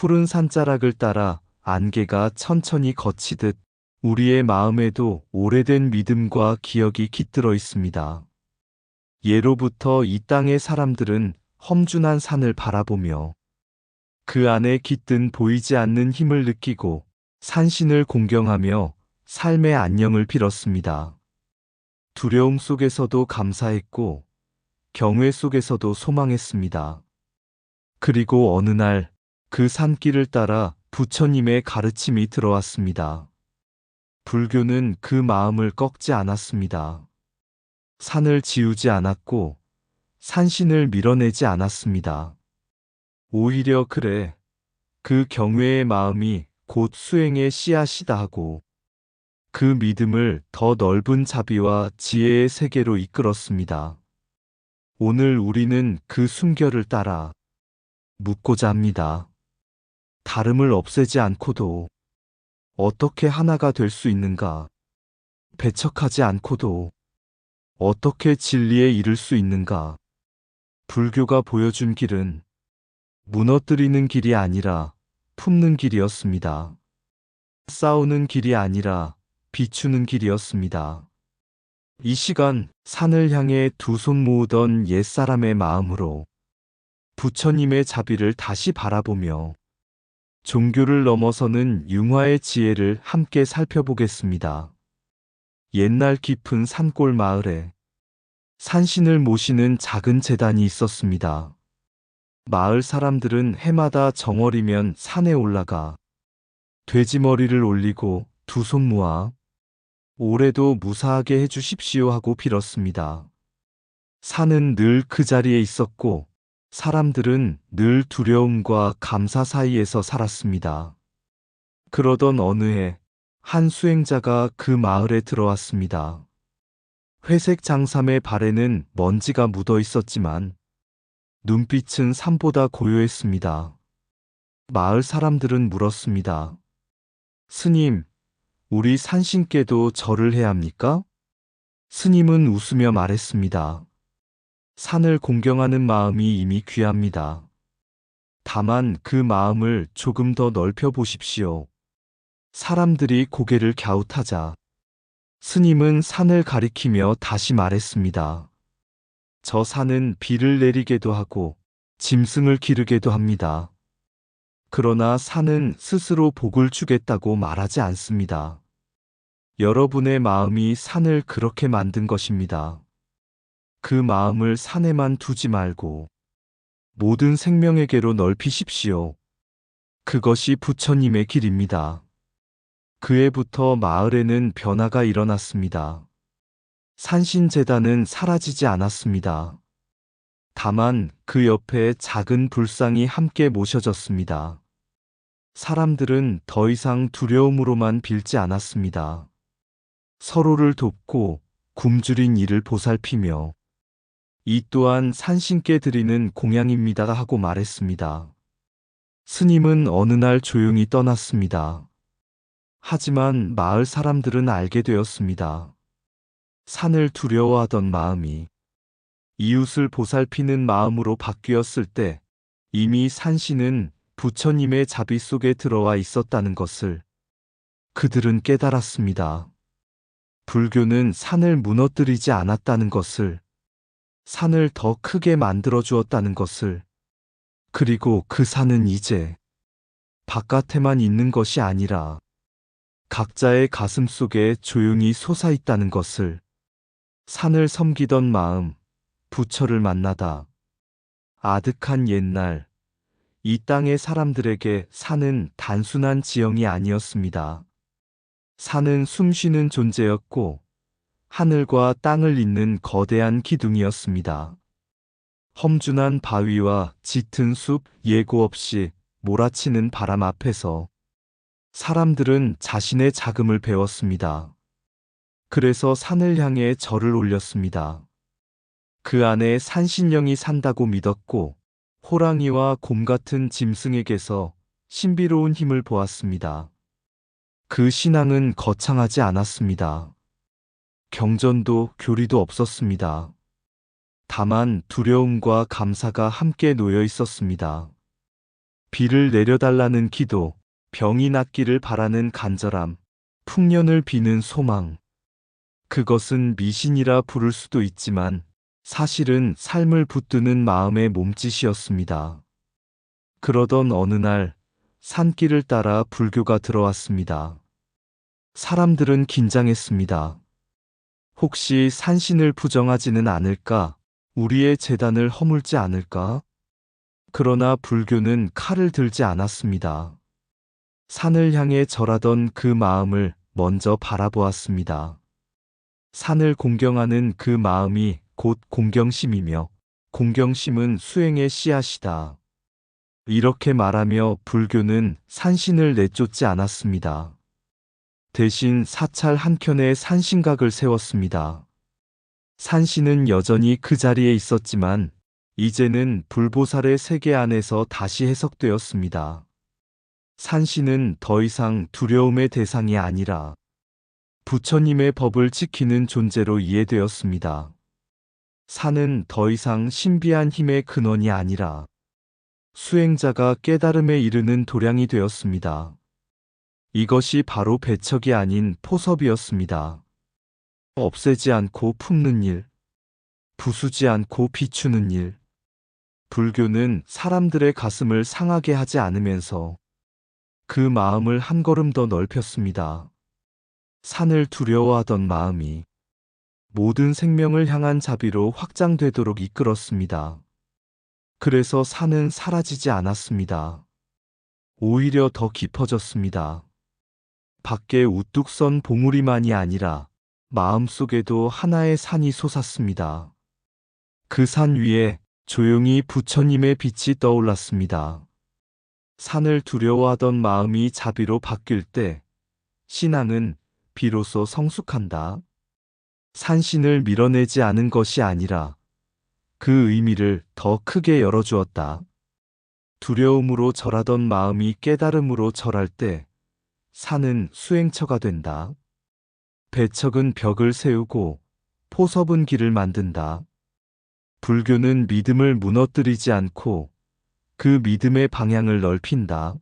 푸른 산자락을 따라 안개가 천천히 걷히듯 우리의 마음에도 오래된 믿음과 기억이 깃들어 있습니다. 예로부터 이 땅의 사람들은 험준한 산을 바라보며 그 안에 깃든 보이지 않는 힘을 느끼고 산신을 공경하며 삶의 안녕을 빌었습니다. 두려움 속에서도 감사했고 경외 속에서도 소망했습니다. 그리고 어느 날 그 산길을 따라 부처님의 가르침이 들어왔습니다. 불교는 그 마음을 꺾지 않았습니다. 산을 지우지 않았고 산신을 밀어내지 않았습니다. 오히려 그래, 그 경외의 마음이 곧 수행의 씨앗이다 하고 그 믿음을 더 넓은 자비와 지혜의 세계로 이끌었습니다. 오늘 우리는 그 숨결을 따라 묻고자 합니다. 다름을 없애지 않고도 어떻게 하나가 될 수 있는가? 배척하지 않고도 어떻게 진리에 이를 수 있는가? 불교가 보여준 길은 무너뜨리는 길이 아니라 품는 길이었습니다. 싸우는 길이 아니라 비추는 길이었습니다. 이 시간 산을 향해 두 손 모으던 옛사람의 마음으로 부처님의 자비를 다시 바라보며 종교를 넘어서는 융화의 지혜를 함께 살펴보겠습니다. 옛날 깊은 산골 마을에 산신을 모시는 작은 제단이 있었습니다. 마을 사람들은 해마다 정월이면 산에 올라가 돼지머리를 올리고 두 손 모아 올해도 무사하게 해주십시오 하고 빌었습니다. 산은 늘 그 자리에 있었고 사람들은 늘 두려움과 감사 사이에서 살았습니다. 그러던 어느 해, 한 수행자가 그 마을에 들어왔습니다. 회색 장삼의 발에는 먼지가 묻어 있었지만 눈빛은 산보다 고요했습니다. 마을 사람들은 물었습니다. 스님, 우리 산신께도 절을 해야 합니까? 스님은 웃으며 말했습니다. 산을 공경하는 마음이 이미 귀합니다. 다만 그 마음을 조금 더 넓혀 보십시오. 사람들이 고개를 갸웃하자 스님은 산을 가리키며 다시 말했습니다. 저 산은 비를 내리게도 하고 짐승을 기르게도 합니다. 그러나 산은 스스로 복을 주겠다고 말하지 않습니다. 여러분의 마음이 산을 그렇게 만든 것입니다. 그 마음을 산에만 두지 말고 모든 생명에게로 넓히십시오. 그것이 부처님의 길입니다. 그 해부터 마을에는 변화가 일어났습니다. 산신재단은 사라지지 않았습니다. 다만 그 옆에 작은 불상이 함께 모셔졌습니다. 사람들은 더 이상 두려움으로만 빌지 않았습니다. 서로를 돕고 굶주린 이를 보살피며 이 또한 산신께 드리는 공양입니다 하고 말했습니다. 스님은 어느 날 조용히 떠났습니다. 하지만 마을 사람들은 알게 되었습니다. 산을 두려워하던 마음이 이웃을 보살피는 마음으로 바뀌었을 때 이미 산신은 부처님의 자비 속에 들어와 있었다는 것을 그들은 깨달았습니다. 불교는 산을 무너뜨리지 않았다는 것을, 산을 더 크게 만들어 주었다는 것을, 그리고 그 산은 이제 바깥에만 있는 것이 아니라 각자의 가슴 속에 조용히 솟아 있다는 것을, 산을 섬기던 마음, 부처를 만나다 아득한 옛날 이 땅의 사람들에게 산은 단순한 지형이 아니었습니다. 산은 숨쉬는 존재였고 하늘과 땅을 잇는 거대한 기둥이었습니다. 험준한 바위와 짙은 숲, 예고 없이 몰아치는 바람 앞에서 사람들은 자신의 자금을 배웠습니다. 그래서 산을 향해 절을 올렸습니다. 그 안에 산신령이 산다고 믿었고 호랑이와 곰 같은 짐승에게서 신비로운 힘을 보았습니다. 그 신앙은 거창하지 않았습니다. 경전도 교리도 없었습니다. 다만 두려움과 감사가 함께 놓여 있었습니다. 비를 내려달라는 기도, 병이 낫기를 바라는 간절함, 풍년을 비는 소망. 그것은 미신이라 부를 수도 있지만 사실은 삶을 붙드는 마음의 몸짓이었습니다. 그러던 어느 날 산길을 따라 불교가 들어왔습니다. 사람들은 긴장했습니다. 혹시 산신을 부정하지는 않을까? 우리의 재단을 허물지 않을까? 그러나 불교는 칼을 들지 않았습니다. 산을 향해 절하던 그 마음을 먼저 바라보았습니다. 산을 공경하는 그 마음이 곧 공경심이며 공경심은 수행의 씨앗이다. 이렇게 말하며 불교는 산신을 내쫓지 않았습니다. 대신 사찰 한켠에 산신각을 세웠습니다. 산신은 여전히 그 자리에 있었지만 이제는 불보살의 세계 안에서 다시 해석되었습니다. 산신은 더 이상 두려움의 대상이 아니라 부처님의 법을 지키는 존재로 이해되었습니다. 산은 더 이상 신비한 힘의 근원이 아니라 수행자가 깨달음에 이르는 도량이 되었습니다. 이것이 바로 배척이 아닌 포섭이었습니다. 없애지 않고 품는 일, 부수지 않고 비추는 일. 불교는 사람들의 가슴을 상하게 하지 않으면서 그 마음을 한 걸음 더 넓혔습니다. 산을 두려워하던 마음이 모든 생명을 향한 자비로 확장되도록 이끌었습니다. 그래서 산은 사라지지 않았습니다. 오히려 더 깊어졌습니다. 밖에 우뚝 선 봉우리만이 아니라 마음속에도 하나의 산이 솟았습니다. 그 산 위에 조용히 부처님의 빛이 떠올랐습니다. 산을 두려워하던 마음이 자비로 바뀔 때 신앙은 비로소 성숙한다. 산신을 밀어내지 않은 것이 아니라 그 의미를 더 크게 열어주었다. 두려움으로 절하던 마음이 깨달음으로 절할 때 산은 수행처가 된다. 배척은 벽을 세우고 포섭은 길을 만든다. 불교는 믿음을 무너뜨리지 않고 그 믿음의 방향을 넓힌다.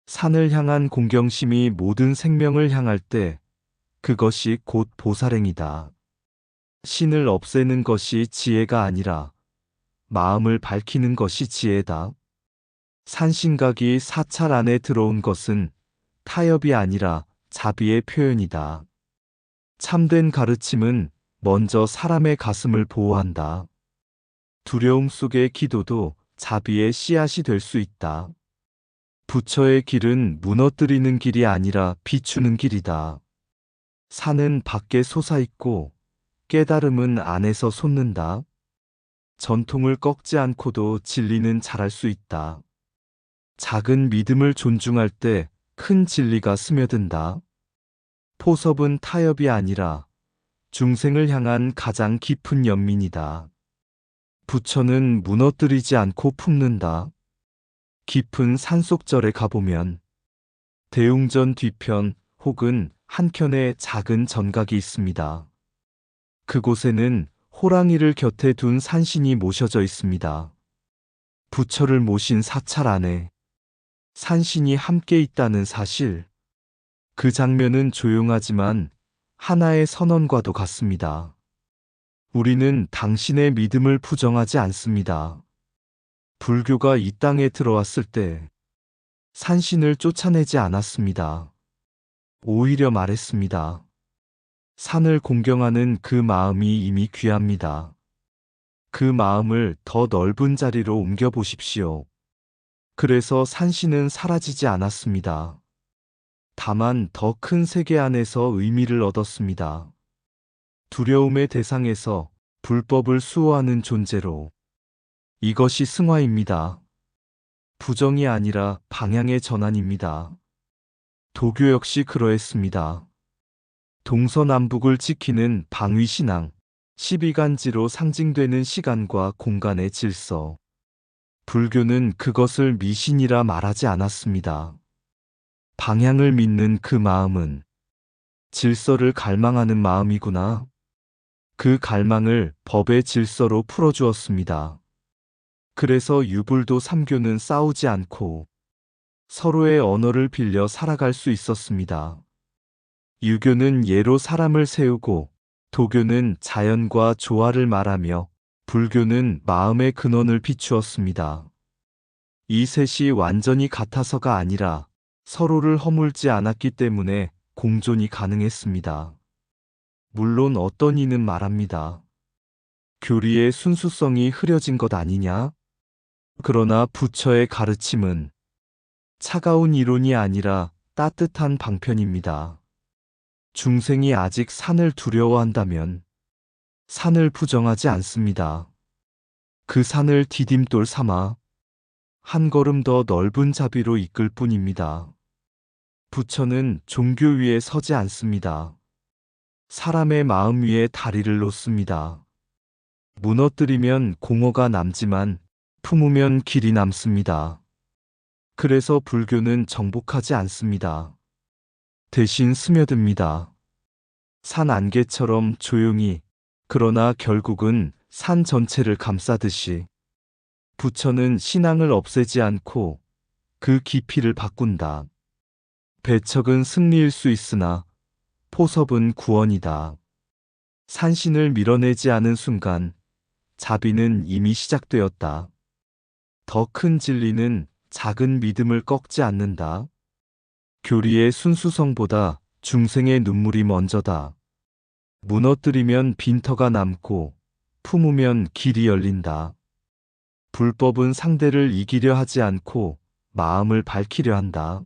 산을 향한 공경심이 모든 생명을 향할 때 그것이 곧 보살행이다. 신을 없애는 것이 지혜가 아니라 마음을 밝히는 것이 지혜다. 산신각이 사찰 안에 들어온 것은 타협이 아니라 자비의 표현이다. 참된 가르침은 먼저 사람의 가슴을 보호한다. 두려움 속의 기도도 자비의 씨앗이 될 수 있다. 부처의 길은 무너뜨리는 길이 아니라 비추는 길이다. 산은 밖에 솟아있고 깨달음은 안에서 솟는다. 전통을 꺾지 않고도 진리는 자랄 수 있다. 작은 믿음을 존중할 때 큰 진리가 스며든다. 포섭은 타협이 아니라 중생을 향한 가장 깊은 연민이다. 부처는 무너뜨리지 않고 품는다. 깊은 산속절에 가보면 대웅전 뒤편 혹은 한켠에 작은 전각이 있습니다. 그곳에는 호랑이를 곁에 둔 산신이 모셔져 있습니다. 부처를 모신 사찰 안에 산신이 함께 있다는 사실. 그 장면은 조용하지만 하나의 선언과도 같습니다. 우리는 당신의 믿음을 부정하지 않습니다. 불교가 이 땅에 들어왔을 때 산신을 쫓아내지 않았습니다. 오히려 말했습니다. 산을 공경하는 그 마음이 이미 귀합니다. 그 마음을 더 넓은 자리로 옮겨보십시오. 그래서 산신은 사라지지 않았습니다. 다만 더 큰 세계 안에서 의미를 얻었습니다. 두려움의 대상에서 불법을 수호하는 존재로. 이것이 승화입니다. 부정이 아니라 방향의 전환입니다. 도교 역시 그러했습니다. 동서남북을 지키는 방위신앙, 12간지로 상징되는 시간과 공간의 질서. 불교는 그것을 미신이라 말하지 않았습니다. 방향을 믿는 그 마음은 질서를 갈망하는 마음이구나. 그 갈망을 법의 질서로 풀어주었습니다. 그래서 유불도 삼교는 싸우지 않고 서로의 언어를 빌려 살아갈 수 있었습니다. 유교는 예로 사람을 세우고 도교는 자연과 조화를 말하며 불교는 마음의 근원을 비추었습니다. 이 셋이 완전히 같아서가 아니라 서로를 허물지 않았기 때문에 공존이 가능했습니다. 물론 어떤 이는 말합니다. 교리의 순수성이 흐려진 것 아니냐? 그러나 부처의 가르침은 차가운 이론이 아니라 따뜻한 방편입니다. 중생이 아직 산을 두려워한다면 산을 부정하지 않습니다. 그 산을 디딤돌 삼아 한 걸음 더 넓은 자비로 이끌 뿐입니다. 부처는 종교 위에 서지 않습니다. 사람의 마음 위에 다리를 놓습니다. 무너뜨리면 공허가 남지만 품으면 길이 남습니다. 그래서 불교는 정복하지 않습니다. 대신 스며듭니다. 산 안개처럼 조용히, 그러나 결국은 산 전체를 감싸듯이 부처는 신앙을 없애지 않고 그 깊이를 바꾼다. 배척은 승리일 수 있으나 포섭은 구원이다. 산신을 밀어내지 않은 순간 자비는 이미 시작되었다. 더 큰 진리는 작은 믿음을 꺾지 않는다. 교리의 순수성보다 중생의 눈물이 먼저다. 무너뜨리면 빈터가 남고 품으면 길이 열린다. 불법은 상대를 이기려 하지 않고 마음을 밝히려 한다.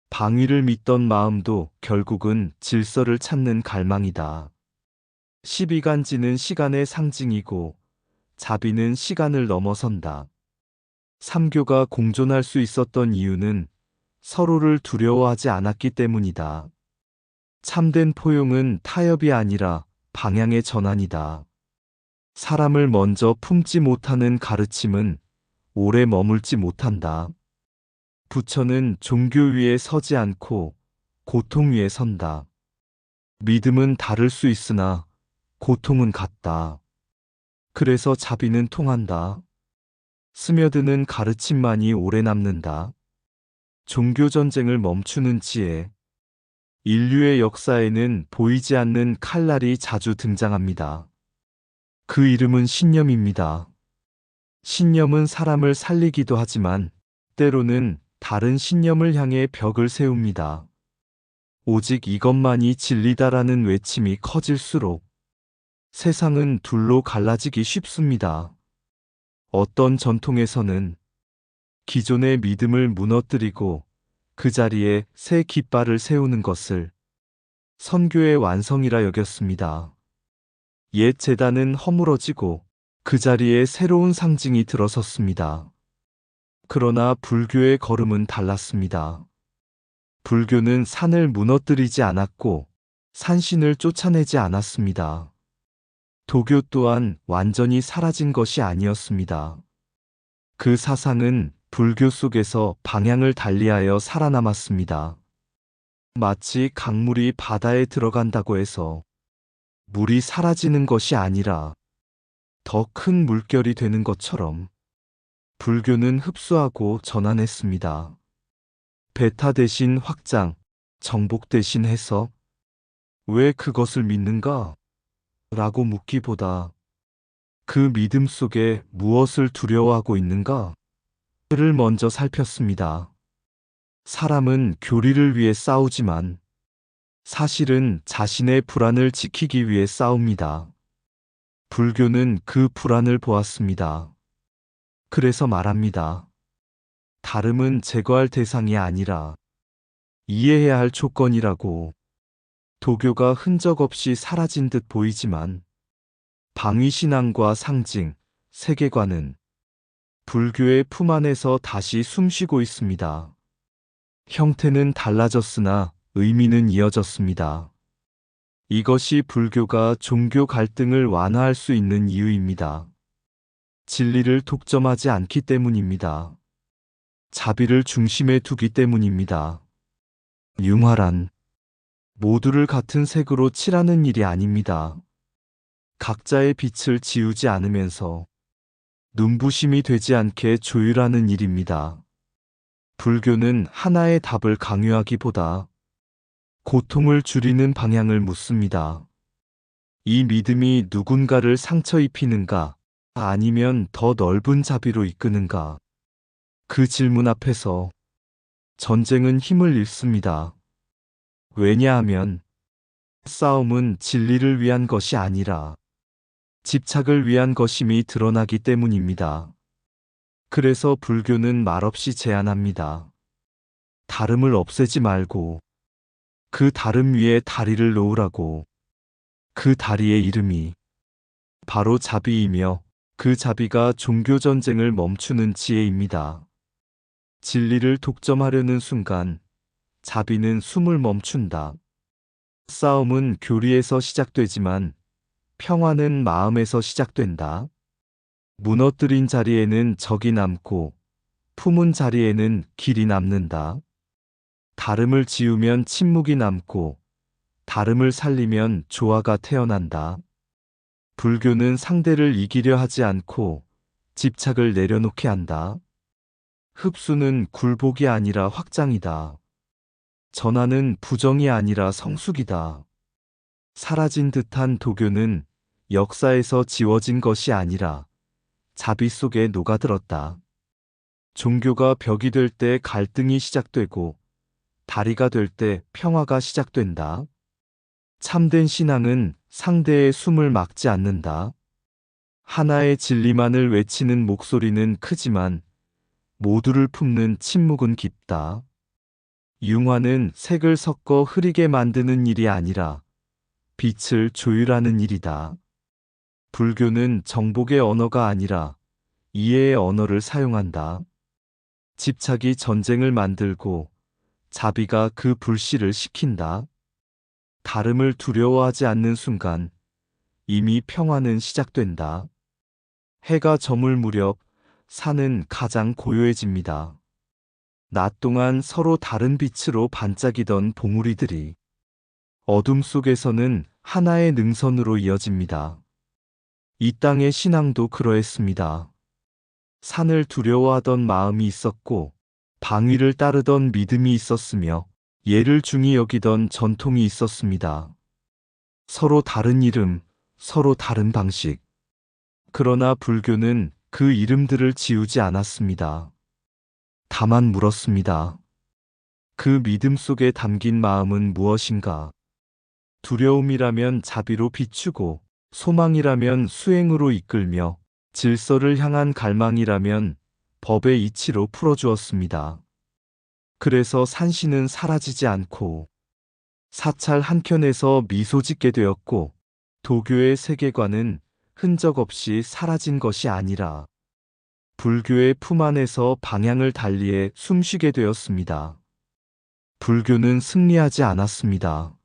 방위를 믿던 마음도 결국은 질서를 찾는 갈망이다. 시비간지는 시간의 상징이고 자비는 시간을 넘어선다. 삼교가 공존할 수 있었던 이유는 서로를 두려워하지 않았기 때문이다. 참된 포용은 타협이 아니라 방향의 전환이다. 사람을 먼저 품지 못하는 가르침은 오래 머물지 못한다. 부처는 종교 위에 서지 않고 고통 위에 선다. 믿음은 다를 수 있으나 고통은 같다. 그래서 자비는 통한다. 스며드는 가르침만이 오래 남는다. 종교 전쟁을 멈추는 지혜. 인류의 역사에는 보이지 않는 칼날이 자주 등장합니다. 그 이름은 신념입니다. 신념은 사람을 살리기도 하지만 때로는 다른 신념을 향해 벽을 세웁니다. 오직 이것만이 진리다라는 외침이 커질수록 세상은 둘로 갈라지기 쉽습니다. 어떤 전통에서는 기존의 믿음을 무너뜨리고 그 자리에 새 깃발을 세우는 것을 선교의 완성이라 여겼습니다. 옛 제단은 허물어지고 그 자리에 새로운 상징이 들어섰습니다. 그러나 불교의 걸음은 달랐습니다. 불교는 산을 무너뜨리지 않았고 산신을 쫓아내지 않았습니다. 도교 또한 완전히 사라진 것이 아니었습니다. 그 사상은 불교 속에서 방향을 달리하여 살아남았습니다. 마치 강물이 바다에 들어간다고 해서 물이 사라지는 것이 아니라 더 큰 물결이 되는 것처럼 불교는 흡수하고 전환했습니다. 배타 대신 확장, 정복 대신 해석. 왜 그것을 믿는가? 라고 묻기보다 그 믿음 속에 무엇을 두려워하고 있는가? 를 먼저 살폈습니다. 사람은 교리를 위해 싸우지만 사실은 자신의 불안을 지키기 위해 싸웁니다. 불교는 그 불안을 보았습니다. 그래서 말합니다. 다름은 제거할 대상이 아니라 이해해야 할 조건이라고. 도교가 흔적 없이 사라진 듯 보이지만 방위신앙과 상징, 세계관은 불교의 품 안에서 다시 숨쉬고 있습니다. 형태는 달라졌으나 의미는 이어졌습니다. 이것이 불교가 종교 갈등을 완화할 수 있는 이유입니다. 진리를 독점하지 않기 때문입니다. 자비를 중심에 두기 때문입니다. 융화란 모두를 같은 색으로 칠하는 일이 아닙니다. 각자의 빛을 지우지 않으면서 눈부심이 되지 않게 조율하는 일입니다. 불교는 하나의 답을 강요하기보다 고통을 줄이는 방향을 묻습니다. 이 믿음이 누군가를 상처 입히는가, 아니면 더 넓은 자비로 이끄는가? 그 질문 앞에서 전쟁은 힘을 잃습니다. 왜냐하면 싸움은 진리를 위한 것이 아니라 집착을 위한 것임이 드러나기 때문입니다. 그래서 불교는 말없이 제안합니다. 다름을 없애지 말고 그 다름 위에 다리를 놓으라고. 그 다리의 이름이 바로 자비이며 그 자비가 종교 전쟁을 멈추는 지혜입니다. 진리를 독점하려는 순간 자비는 숨을 멈춘다. 싸움은 교리에서 시작되지만 평화는 마음에서 시작된다. 무너뜨린 자리에는 적이 남고 품은 자리에는 길이 남는다. 다름을 지우면 침묵이 남고 다름을 살리면 조화가 태어난다. 불교는 상대를 이기려 하지 않고 집착을 내려놓게 한다. 흡수는 굴복이 아니라 확장이다. 전하는 부정이 아니라 성숙이다. 사라진 듯한 도교는 역사에서 지워진 것이 아니라 자비 속에 녹아들었다. 종교가 벽이 될 때 갈등이 시작되고 다리가 될 때 평화가 시작된다. 참된 신앙은 상대의 숨을 막지 않는다. 하나의 진리만을 외치는 목소리는 크지만 모두를 품는 침묵은 깊다. 융화는 색을 섞어 흐리게 만드는 일이 아니라 빛을 조율하는 일이다. 불교는 정복의 언어가 아니라 이해의 언어를 사용한다. 집착이 전쟁을 만들고 자비가 그 불씨를 식힌다. 다름을 두려워하지 않는 순간 이미 평화는 시작된다. 해가 저물 무렵 산은 가장 고요해집니다. 낮 동안 서로 다른 빛으로 반짝이던 봉우리들이 어둠 속에서는 하나의 능선으로 이어집니다. 이 땅의 신앙도 그러했습니다. 산을 두려워하던 마음이 있었고 방위를 따르던 믿음이 있었으며 예를 중히 여기던 전통이 있었습니다. 서로 다른 이름, 서로 다른 방식. 그러나 불교는 그 이름들을 지우지 않았습니다. 다만 물었습니다. 그 믿음 속에 담긴 마음은 무엇인가? 두려움이라면 자비로 비추고, 소망이라면 수행으로 이끌며, 질서를 향한 갈망이라면 법의 이치로 풀어주었습니다. 그래서 산신은 사라지지 않고 사찰 한켠에서 미소 짓게 되었고, 도교의 세계관은 흔적 없이 사라진 것이 아니라 불교의 품 안에서 방향을 달리해 숨쉬게 되었습니다. 불교는 승리하지 않았습니다.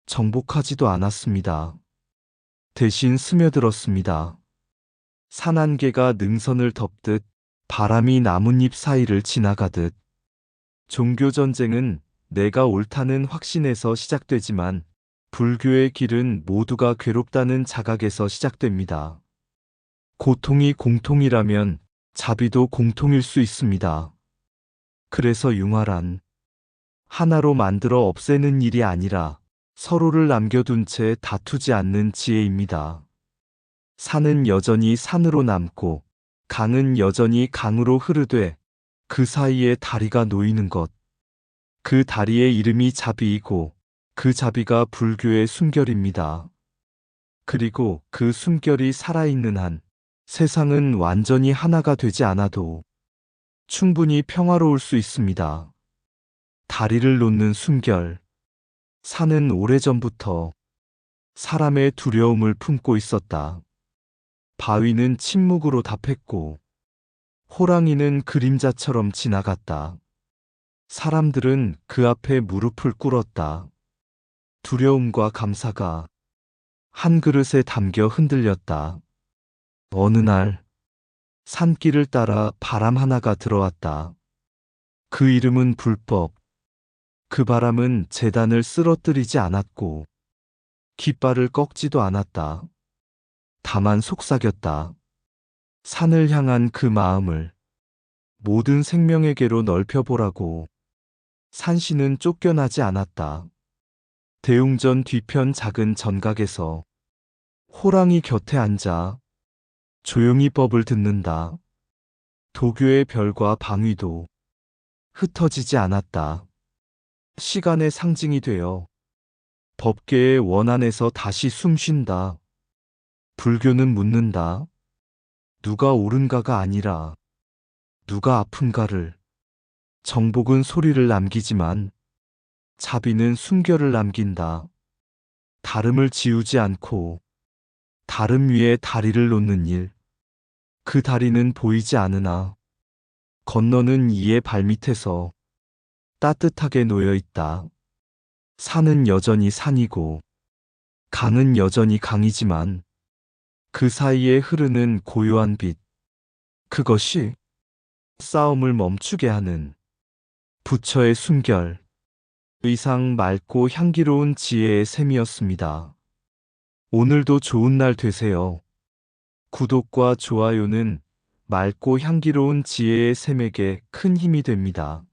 정복하지도 않았습니다. 대신 스며들었습니다. 산안개가 능선을 덮듯, 바람이 나뭇잎 사이를 지나가듯. 종교 전쟁은 내가 옳다는 확신에서 시작되지만 불교의 길은 모두가 괴롭다는 자각에서 시작됩니다. 고통이 공통이라면 자비도 공통일 수 있습니다. 그래서 융화란 하나로 만들어 없애는 일이 아니라 서로를 남겨둔 채 다투지 않는 지혜입니다. 산은 여전히 산으로 남고 강은 여전히 강으로 흐르되 그 사이에 다리가 놓이는 것. 그 다리의 이름이 자비이고 그 자비가 불교의 숨결입니다. 그리고 그 숨결이 살아있는 한 세상은 완전히 하나가 되지 않아도 충분히 평화로울 수 있습니다. 다리를 놓는 숨결. 산은 오래전부터 사람의 두려움을 품고 있었다. 바위는 침묵으로 답했고 호랑이는 그림자처럼 지나갔다. 사람들은 그 앞에 무릎을 꿇었다. 두려움과 감사가 한 그릇에 담겨 흔들렸다. 어느 날 산길을 따라 바람 하나가 들어왔다. 그 이름은 불법. 그 바람은 재단을 쓰러뜨리지 않았고 깃발을 꺾지도 않았다. 다만 속삭였다. 산을 향한 그 마음을 모든 생명에게로 넓혀보라고. 산신은 쫓겨나지 않았다. 대웅전 뒤편 작은 전각에서 호랑이 곁에 앉아 조용히 법을 듣는다. 도교의 별과 방위도 흩어지지 않았다. 시간의 상징이 되어 법계의 원안에서 다시 숨쉰다. 불교는 묻는다. 누가 옳은가가 아니라 누가 아픈가를. 정복은 소리를 남기지만 자비는 숨결을 남긴다. 다름을 지우지 않고 다름 위에 다리를 놓는 일. 그 다리는 보이지 않으나 건너는 이의 발밑에서 따뜻하게 놓여 있다. 산은 여전히 산이고 강은 여전히 강이지만 그 사이에 흐르는 고요한 빛. 그것이 싸움을 멈추게 하는 부처의 숨결. 의상 맑고 향기로운 지혜의 샘이었습니다. 오늘도 좋은 날 되세요. 구독과 좋아요는 맑고 향기로운 지혜의 샘에게 큰 힘이 됩니다.